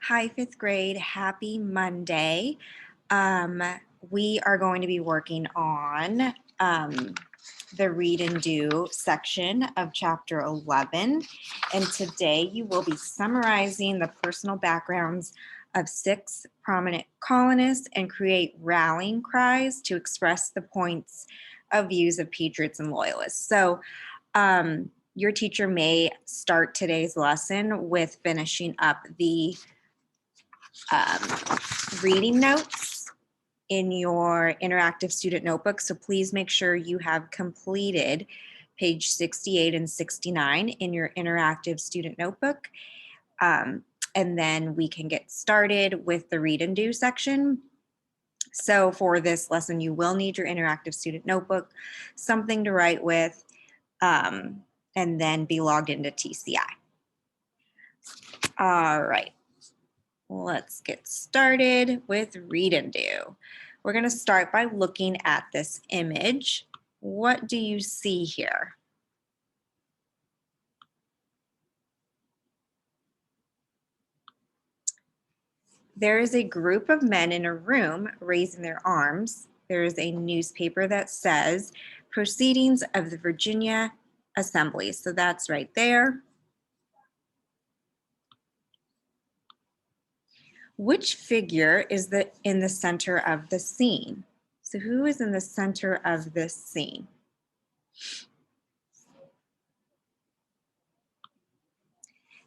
Hi, fifth grade. Happy Monday. Um, we are going to be working on the read and do section of chapter 11. And today you will be summarizing the personal backgrounds of 6 prominent colonists and create rallying cries to express the points of views of patriots and loyalists. So your teacher may start today's lesson with finishing up the reading notes in your interactive student notebook. So please make sure you have completed page 68 and 69 in your interactive student notebook. And then we can get started with the read and do section. So for this lesson, you will need your interactive student notebook, something to write with, and then be logged into TCI. All right. Let's get started with read and do. We're going to start by looking at this image. What do you see here? There is a group of men in a room raising their arms. There is a newspaper that says Proceedings of the Virginia Assembly. So that's right there. Which figure is in the center of the scene? So who is in the center of this scene?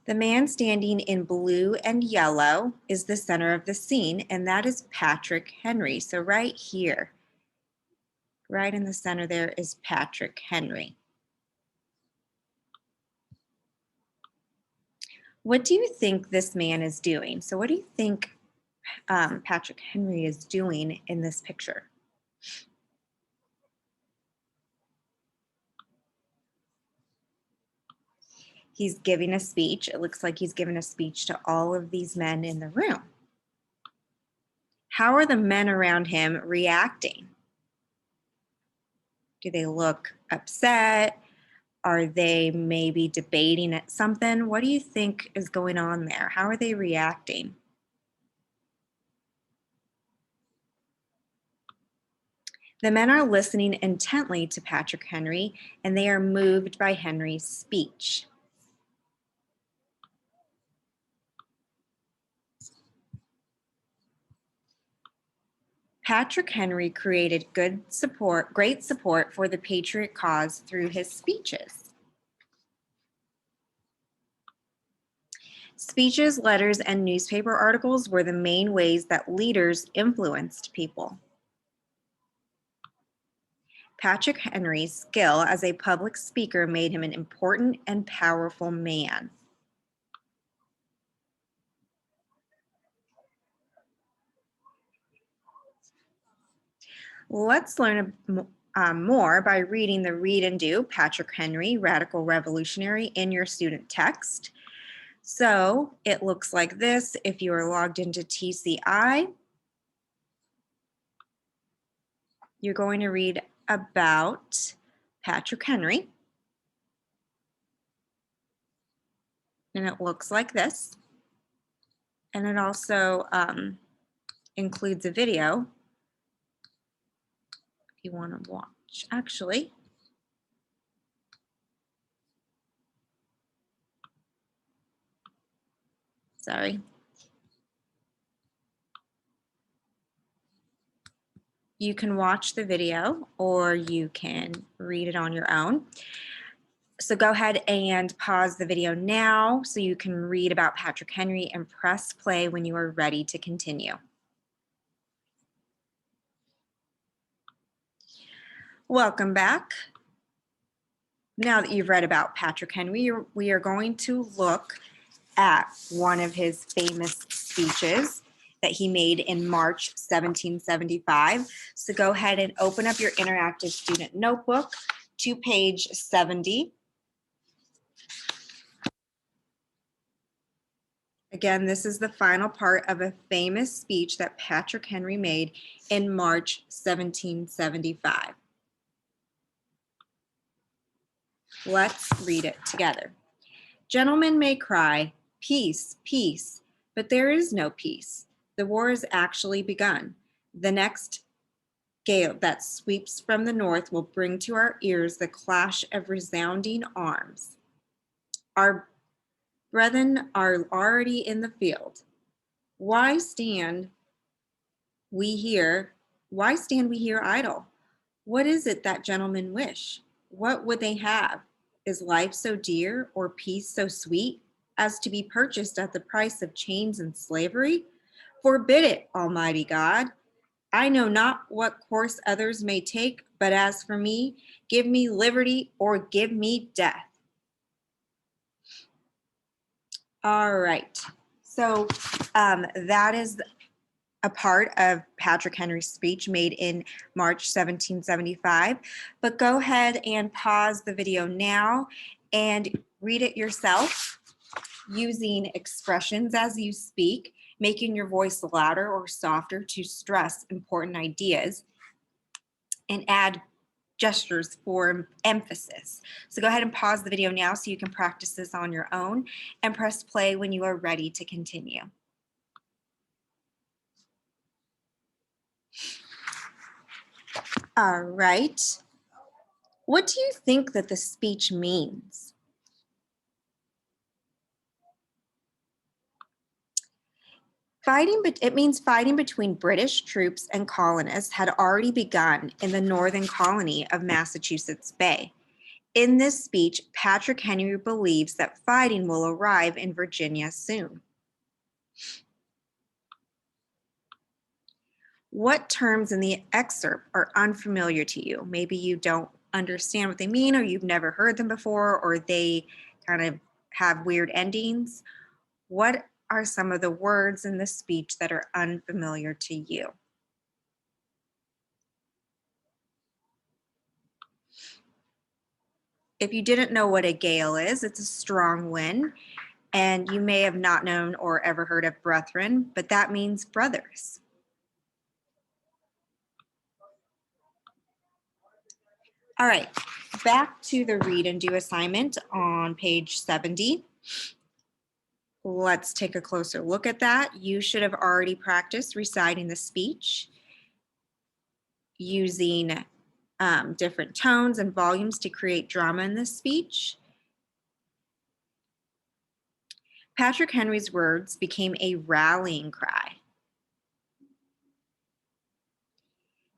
The man standing in blue and yellow is the center of the scene, and that is Patrick Henry. So right here, right in the center there is Patrick Henry. What do you think this man is doing? So what do you think Patrick Henry is doing in this picture? He's giving a speech. It looks like he's giving a speech to all of these men in the room. How are the men around him reacting? Do they look upset? Are they maybe debating at something? What do you think is going on there? How are they reacting? The men are listening intently to Patrick Henry, and they are moved by Henry's speech. Patrick Henry created great support for the patriot cause through his speeches. Speeches, letters, and newspaper articles were the main ways that leaders influenced people. Patrick Henry's skill as a public speaker made him an important and powerful man. Let's learn more by reading the Read and Do, Patrick Henry, Radical Revolutionary in your student text. So it looks like this if you are logged into TCI. You're going to read about Patrick Henry. And it looks like this. And it also includes a video if you want to watch. Actually, sorry. You can watch the video or you can read it on your own. So go ahead and pause the video now so you can read about Patrick Henry and press play when you are ready to continue. Welcome back. Now that you've read about Patrick Henry, we are going to look at one of his famous speeches that he made in March 1775. So go ahead and open up your interactive student notebook to page 70. Again, this is the final part of a famous speech that Patrick Henry made in March 1775. Let's read it together. Gentlemen may cry, peace, peace, But there is no peace. The war has actually begun. The next gale that sweeps from the north will bring to our ears the clash of resounding arms. Our brethren are already in the field. Why stand we here? Why stand we here idle? What is it that gentlemen wish? What would they have? Is life so dear or peace so sweet as to be purchased at the price of chains and slavery? Forbid it, Almighty God. I know not what course others may take, but as for me, give me liberty or give me death. All right. So that is a part of Patrick Henry's speech made in March 1775. But go ahead and pause the video now and read it yourself using expressions as you speak, making your voice louder or softer to stress important ideas, and add gestures for emphasis. So go ahead and pause the video now so you can practice this on your own, and press play when you are ready to continue. All right. What do you think that the speech means? It means fighting between British troops and colonists had already begun in the northern colony of Massachusetts Bay. In this speech, Patrick Henry believes that fighting will arrive in Virginia soon. What terms in the excerpt are unfamiliar to you? Maybe you don't understand what they mean, or you've never heard them before, or they kind of have weird endings. What are some of the words in the speech that are unfamiliar to you? If you didn't know what a gale is, it's a strong wind, and you may have not known or ever heard of brethren, but that means brothers. All right, back to the read and do assignment on page 70. Let's take a closer look at that. You should have already practiced reciting the speech using different tones and volumes to create drama in this speech. Patrick Henry's words became a rallying cry.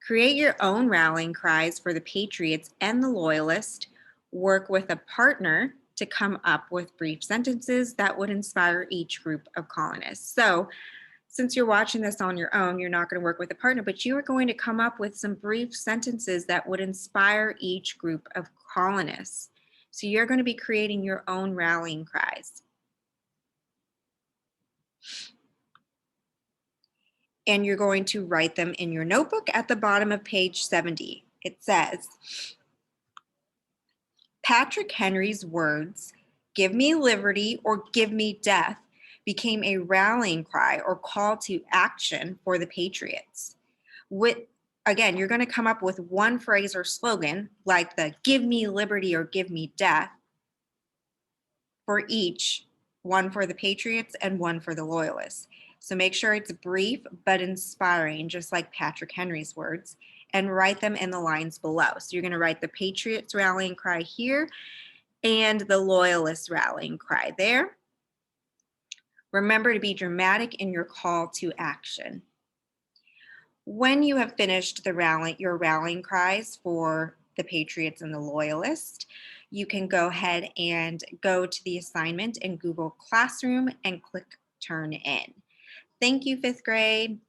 Create your own rallying cries for the Patriots and the Loyalists. Work with a partner to come up with brief sentences that would inspire each group of colonists. So since you're watching this on your own, you're not going to work with a partner, but you are going to come up with some brief sentences that would inspire each group of colonists. So you're going to be creating your own rallying cries. And you're going to write them in your notebook at the bottom of page 70. It says, Patrick Henry's words, "Give me liberty or give me death," became a rallying cry or call to action for the Patriots. Again, you're going to come up with one phrase or slogan like the "Give me liberty or give me death" for each, one for the Patriots and one for the Loyalists. So make sure it's brief but inspiring, just like Patrick Henry's words, and write them in the lines below. So you're going to write the Patriots rallying cry here and the Loyalists rallying cry there. Remember to be dramatic in your call to action. When you have finished your rallying cries for the Patriots and the Loyalists, you can go ahead and go to the assignment in Google Classroom and click Turn In. Thank you, 5th grade.